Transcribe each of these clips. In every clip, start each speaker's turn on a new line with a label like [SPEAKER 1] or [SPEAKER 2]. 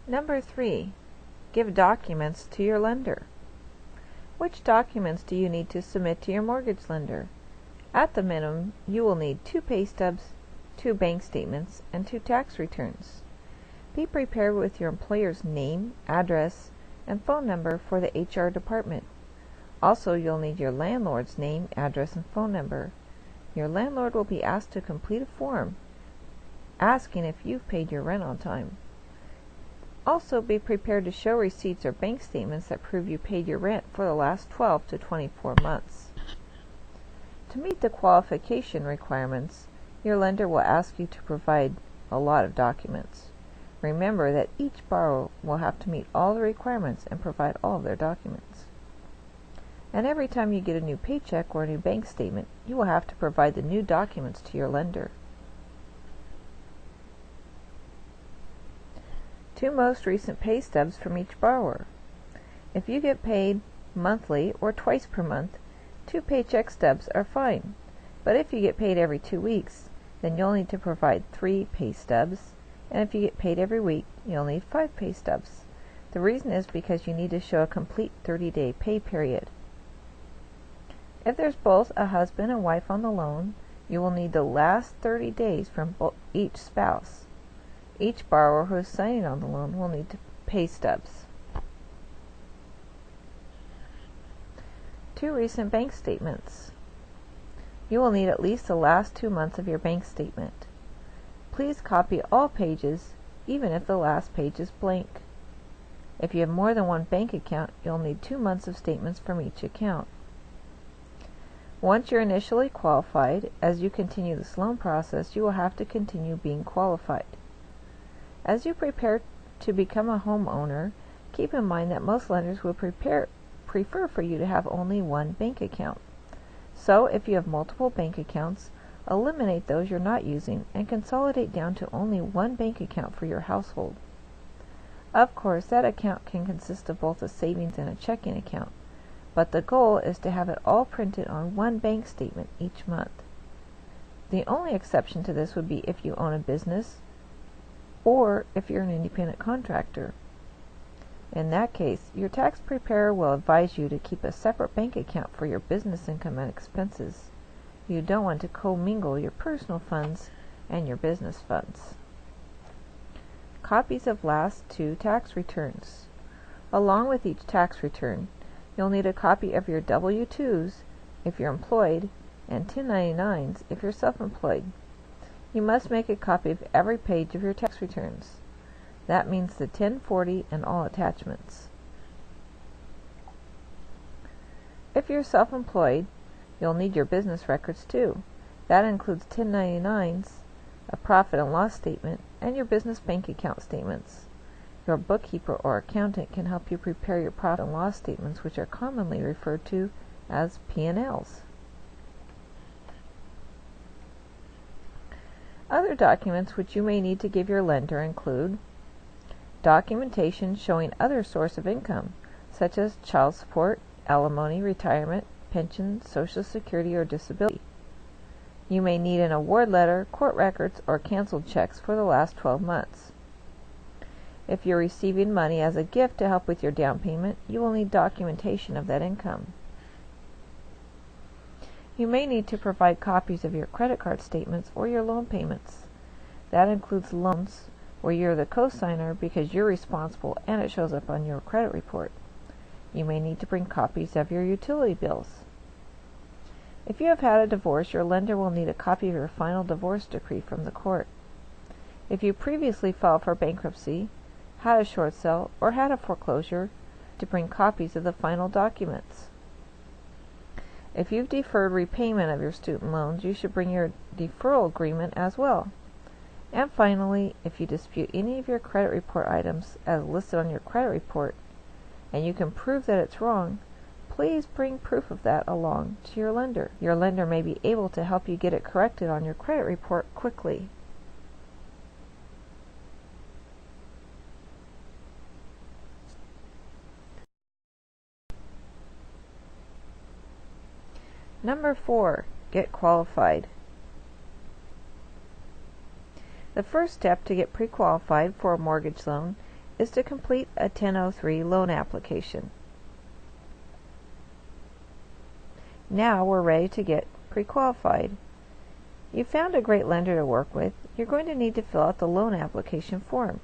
[SPEAKER 1] Number 3. Give documents to your lender. Which documents do you need to submit to your mortgage lender? At the minimum, you will need 2 pay stubs, 2 bank statements, and 2 tax returns. Be prepared with your employer's name, address, and phone number for the HR department. Also, you'll need your landlord's name, address, and phone number. Your landlord will be asked to complete a form asking if you've paid your rent on time. Also, be prepared to show receipts or bank statements that prove you paid your rent for the last 12 to 24 months. To meet the qualification requirements, your lender will ask you to provide a lot of documents. Remember that each borrower will have to meet all the requirements and provide all of their documents. And every time you get a new paycheck or a new bank statement, you will have to provide the new documents to your lender. 2 most recent pay stubs from each borrower. If you get paid monthly or twice per month, 2 paycheck stubs are fine. But if you get paid every 2 weeks, then you'll need to provide 3 pay stubs. And if you get paid every week, you'll need 5 pay stubs. The reason is because you need to show a complete 30-day pay period. If there's both a husband and wife on the loan, you will need the last 30 days from each spouse. Each borrower who is signing on the loan will need pay stubs. 2 recent bank statements. You will need at least the last 2 months of your bank statement. Please copy all pages, even if the last page is blank. If you have more than one bank account, you'll need 2 months of statements from each account. Once you're initially qualified, as you continue this loan process, you will have to continue being qualified. As you prepare to become a homeowner, keep in mind that most lenders will prefer for you to have only one bank account. So, if you have multiple bank accounts, eliminate those you're not using and consolidate down to only one bank account for your household. Of course, that account can consist of both a savings and a checking account, but the goal is to have it all printed on one bank statement each month. The only exception to this would be if you own a business or if you're an independent contractor. In that case, your tax preparer will advise you to keep a separate bank account for your business income and expenses. You don't want to commingle your personal funds and your business funds. Copies of last 2 tax returns. Along with each tax return, you'll need a copy of your W-2s if you're employed and 1099s if you're self-employed. You must make a copy of every page of your tax returns. That means the 1040 and all attachments. If you're self-employed, you'll need your business records too. That includes 1099s, a profit and loss statement, and your business bank account statements. Your bookkeeper or accountant can help you prepare your profit and loss statements, which are commonly referred to as P&Ls. Other documents which you may need to give your lender include documentation showing other source of income, such as child support, alimony, retirement, pension, Social Security, or disability. You may need an award letter, court records, or canceled checks for the last 12 months. If you're receiving money as a gift to help with your down payment, you will need documentation of that income. You may need to provide copies of your credit card statements or your loan payments. That includes loans where you're the co-signer because you're responsible and it shows up on your credit report. You may need to bring copies of your utility bills. If you have had a divorce, your lender will need a copy of your final divorce decree from the court. If you previously filed for bankruptcy, had a short sale, or had a foreclosure, to bring copies of the final documents. If you've deferred repayment of your student loans, you should bring your deferral agreement as well. And finally, if you dispute any of your credit report items as listed on your credit report, and you can prove that it's wrong, please bring proof of that along to your lender. Your lender may be able to help you get it corrected on your credit report quickly. Number 4, get qualified. The first step to get pre-qualified for a mortgage loan is to complete a 1003 loan application. Now we're ready to get pre-qualified. You found a great lender to work with. You're going to need to fill out the loan application form.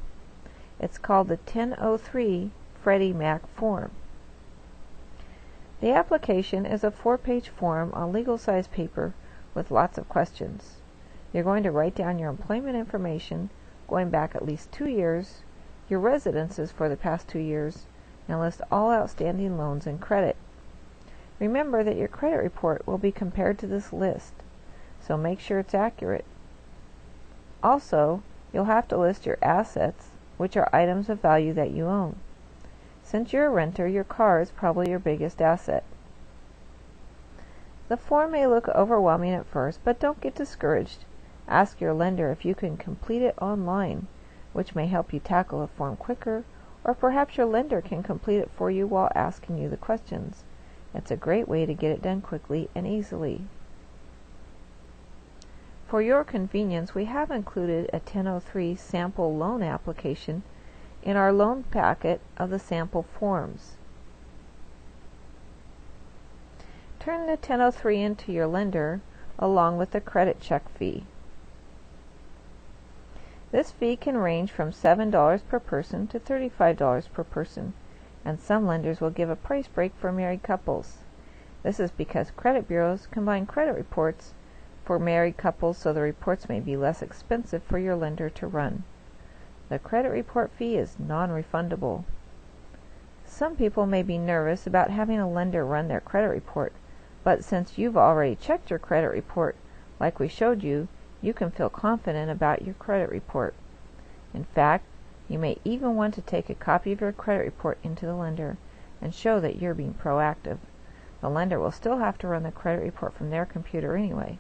[SPEAKER 1] It's called the 1003 Freddie Mac form. The application is a 4-page form on legal-size paper with lots of questions. You're going to write down your employment information going back at least 2 years, your residences for the past 2 years, and list all outstanding loans and credit. Remember that your credit report will be compared to this list, so make sure it's accurate. Also, you'll have to list your assets, which are items of value that you own. Since you're a renter, your car is probably your biggest asset. The form may look overwhelming at first, but don't get discouraged. Ask your lender if you can complete it online, which may help you tackle the form quicker, or perhaps your lender can complete it for you while asking you the questions. It's a great way to get it done quickly and easily. For your convenience, we have included a 1003 sample loan application in our loan packet of the sample forms. Turn the 1003 into your lender along with the credit check fee. This fee can range from $7 per person to $35 per person, and some lenders will give a price break for married couples. This is because credit bureaus combine credit reports for married couples, so the reports may be less expensive for your lender to run. The credit report fee is non-refundable. Some people may be nervous about having a lender run their credit report, but since you've already checked your credit report, like we showed you, you can feel confident about your credit report. In fact, you may even want to take a copy of your credit report into the lender and show that you're being proactive. The lender will still have to run the credit report from their computer anyway.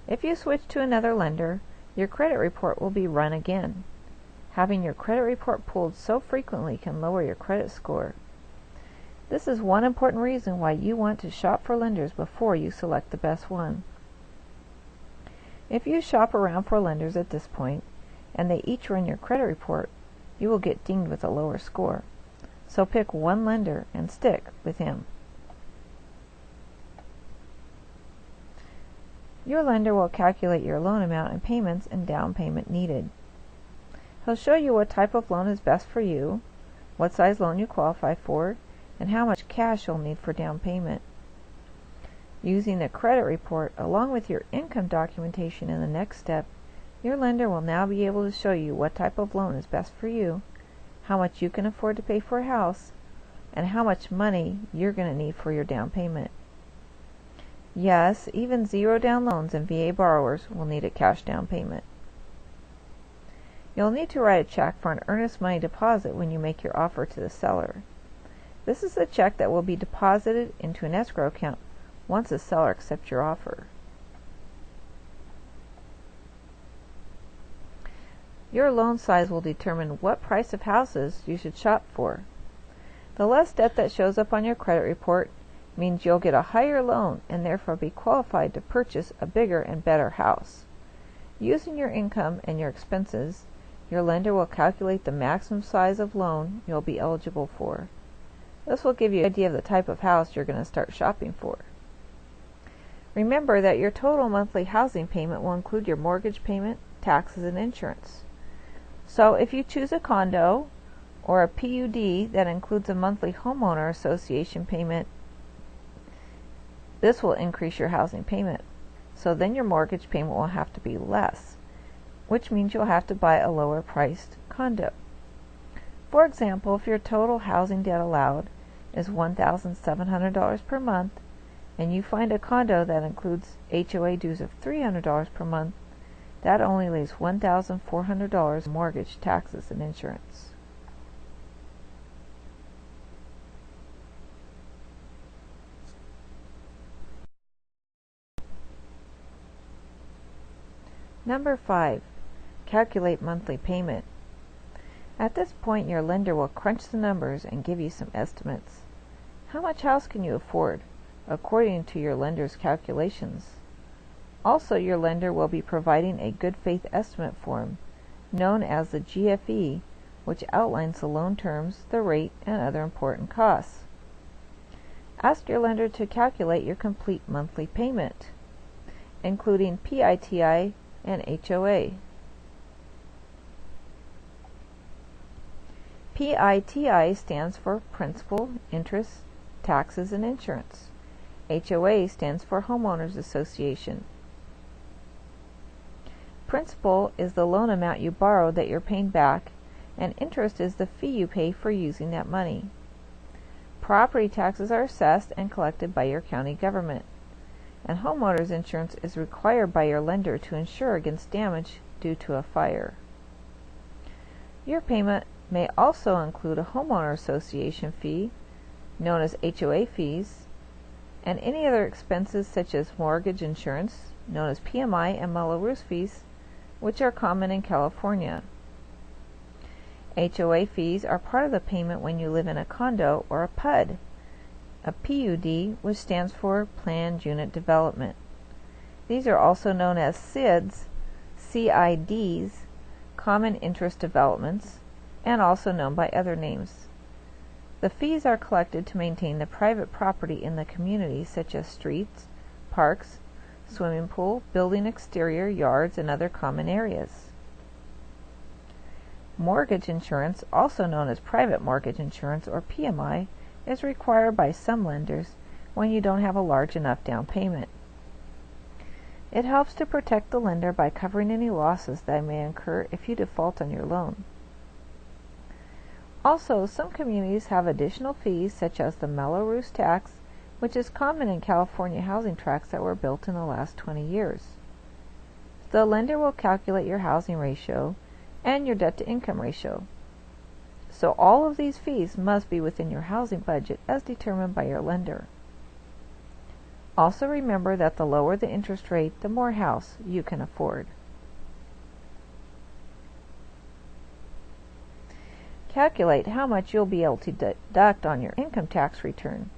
[SPEAKER 1] If you switch to another lender, your credit report will be run again. Having your credit report pulled so frequently can lower your credit score. This is one important reason why you want to shop for lenders before you select the best one. If you shop around for lenders at this point, and they each run your credit report, you will get dinged with a lower score. So pick one lender and stick with him. Your lender will calculate your loan amount and payments and down payment needed. He'll show you what type of loan is best for you, what size loan you qualify for, and how much cash you'll need for down payment. Using the credit report along with your income documentation in the next step, your lender will now be able to show you what type of loan is best for you, how much you can afford to pay for a house, and how much money you're going to need for your down payment. Yes, even zero down loans and VA borrowers will need a cash down payment. You'll need to write a check for an earnest money deposit when you make your offer to the seller. This is a check that will be deposited into an escrow account once the seller accepts your offer. Your loan size will determine what price of houses you should shop for. The less debt that shows up on your credit report means you'll get a higher loan and therefore be qualified to purchase a bigger and better house. Using your income and your expenses, your lender will calculate the maximum size of loan you'll be eligible for. This will give you an idea of the type of house you're going to start shopping for. Remember that your total monthly housing payment will include your mortgage payment, taxes, and insurance. So if you choose a condo or a PUD that includes a monthly homeowner association payment, this will increase your housing payment. So then your mortgage payment will have to be less, which means you'll have to buy a lower priced condo. For example, if your total housing debt allowed is $1,700 per month, and you find a condo that includes HOA dues of $300 per month, that only leaves $1,400 in mortgage, taxes, and insurance. Number 5. Calculate monthly payment. At this point, your lender will crunch the numbers and give you some estimates. How much house can you afford, according to your lender's calculations? Also, your lender will be providing a good faith estimate form, known as the GFE, which outlines the loan terms, the rate, and other important costs. Ask your lender to calculate your complete monthly payment, including PITI and HOA. PITI stands for Principal, Interest, Taxes, and Insurance. HOA stands for Homeowners Association. Principal is the loan amount you borrowed that you're paying back, and interest is the fee you pay for using that money. Property taxes are assessed and collected by your county government, and homeowners insurance is required by your lender to insure against damage due to a fire. Your payment may also include a homeowner association fee, known as HOA fees, and any other expenses such as mortgage insurance, known as PMI, and Mello-Roos fees, which are common in California. HOA fees are part of the payment when you live in a condo or a PUD, which stands for Planned Unit Development. These are also known as CIDs, Common Interest Developments, and also known by other names. The fees are collected to maintain the private property in the community, such as streets, parks, swimming pool, building exterior, yards, and other common areas. Mortgage insurance, also known as private mortgage insurance or PMI, is required by some lenders when you don't have a large enough down payment. It helps to protect the lender by covering any losses that may incur if you default on your loan. Also, some communities have additional fees such as the Mello-Roos tax, which is common in California housing tracts that were built in the last 20 years. The lender will calculate your housing ratio and your debt-to-income ratio. So all of these fees must be within your housing budget as determined by your lender. Also remember that the lower the interest rate, the more house you can afford. Calculate how much you'll be able to deduct on your income tax return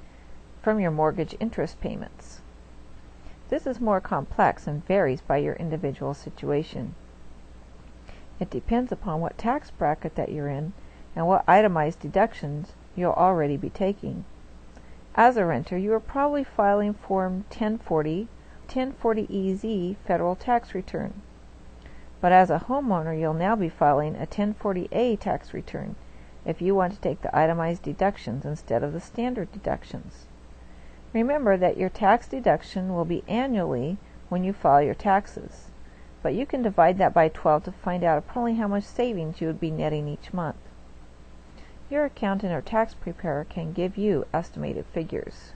[SPEAKER 1] from your mortgage interest payments. This is more complex and varies by your individual situation. It depends upon what tax bracket that you're in and what itemized deductions you'll already be taking. As a renter, you are probably filing Form 1040-EZ federal tax return. But as a homeowner, you'll now be filing a 1040-A tax return if you want to take the itemized deductions instead of the standard deductions. Remember that your tax deduction will be annually when you file your taxes, but you can divide that by 12 to find out approximately how much savings you would be netting each month. Your accountant or tax preparer can give you estimated figures.